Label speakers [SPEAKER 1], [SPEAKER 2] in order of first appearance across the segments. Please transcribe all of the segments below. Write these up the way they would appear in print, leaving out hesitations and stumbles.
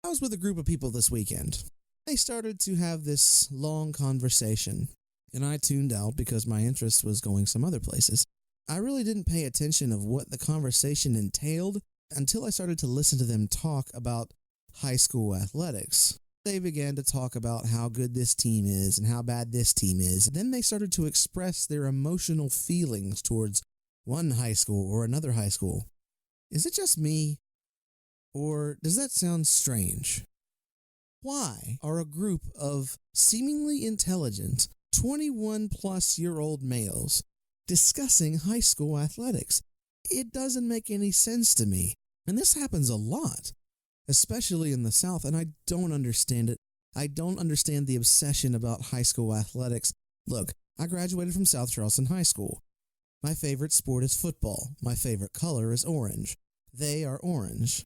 [SPEAKER 1] I was with a group of people this weekend. They started to have this long conversation, and I tuned out because my interest was going some other places. I really didn't pay attention of what the conversation entailed until I started to listen to them talk about high school athletics. They began to talk about how good this team is and how bad this team is. Then they started to express their emotional feelings towards one high school or another high school. Is it just me? Or does that sound strange? Why are a group of seemingly intelligent 21-plus-year-old males discussing high school athletics? It doesn't make any sense to me. And this happens a lot, especially in the South, and I don't understand it. I don't understand the obsession about high school athletics. Look, I graduated from South Charleston High School. My favorite sport is football. My favorite color is orange. They are orange.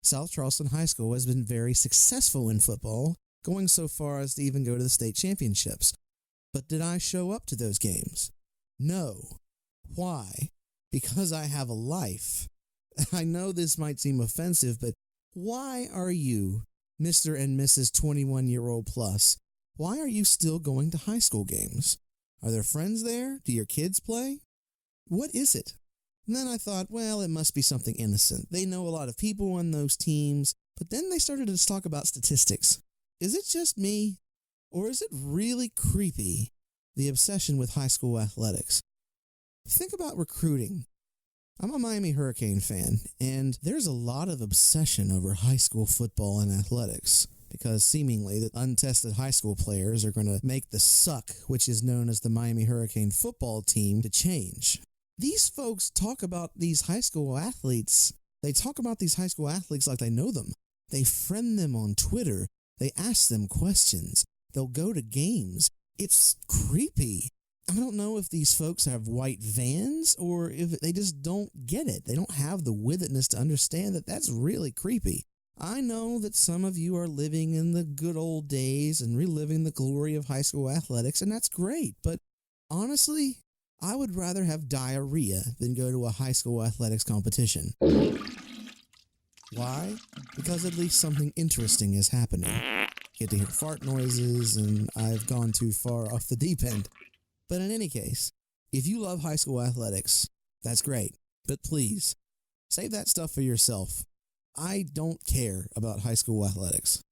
[SPEAKER 1] South Charleston High School has been very successful in football, going so far as to even go to the state championships. But did I show up to those games? No. Why? Because I have a life. I know this might seem offensive, but why are you, Mr. and Mrs. 21-year-old plus, why are you still going to high school games? Are there friends there? Do your kids play? What is it? And then I thought, well, it must be something innocent. They know a lot of people on those teams, but then they started to talk about statistics. Is it just me? Or is it really creepy, the obsession with high school athletics? Think about recruiting. I'm a Miami Hurricane fan, and there's a lot of obsession over high school football and athletics, because seemingly the untested high school players are going to make the suck, which is known as the Miami Hurricane football team, to change. These folks talk about these high school athletes. They talk about these high school athletes like they know them. They friend them on Twitter. They ask them questions. They'll go to games. It's creepy. I don't know if these folks have white vans or if they just don't get it. They don't have the withedness to understand that that's really creepy. I know that some of you are living in the good old days and reliving the glory of high school athletics, and that's great. But honestly, I would rather have diarrhea than go to a high school athletics competition. Why? Because at least something interesting is happening. Get to hear fart noises, and I've gone too far off the deep end. But in any case, if you love high school athletics, that's great. But please, save that stuff for yourself. I don't care about high school athletics.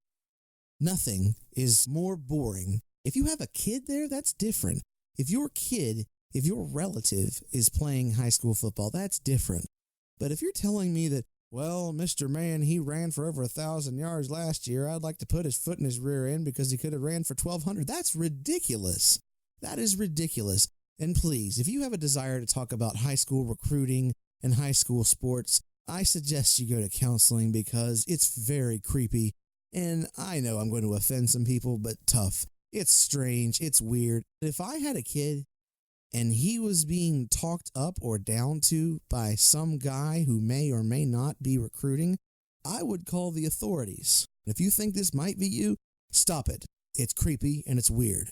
[SPEAKER 1] Nothing is more boring. If you have a kid there, that's different. If your relative is playing high school football, that's different. But if you're telling me that, well, Mr. Man, he ran for over 1,000 yards last year, I'd like to put his foot in his rear end because he could have ran for 1,200, that's ridiculous. That is ridiculous. And please, if you have a desire to talk about high school recruiting and high school sports, I suggest you go to counseling because it's very creepy. And I know I'm going to offend some people, but tough. It's strange. It's weird. If I had a kid and he was being talked up or down to by some guy who may or may not be recruiting, I would call the authorities. If you think this might be you, stop it. It's creepy and it's weird.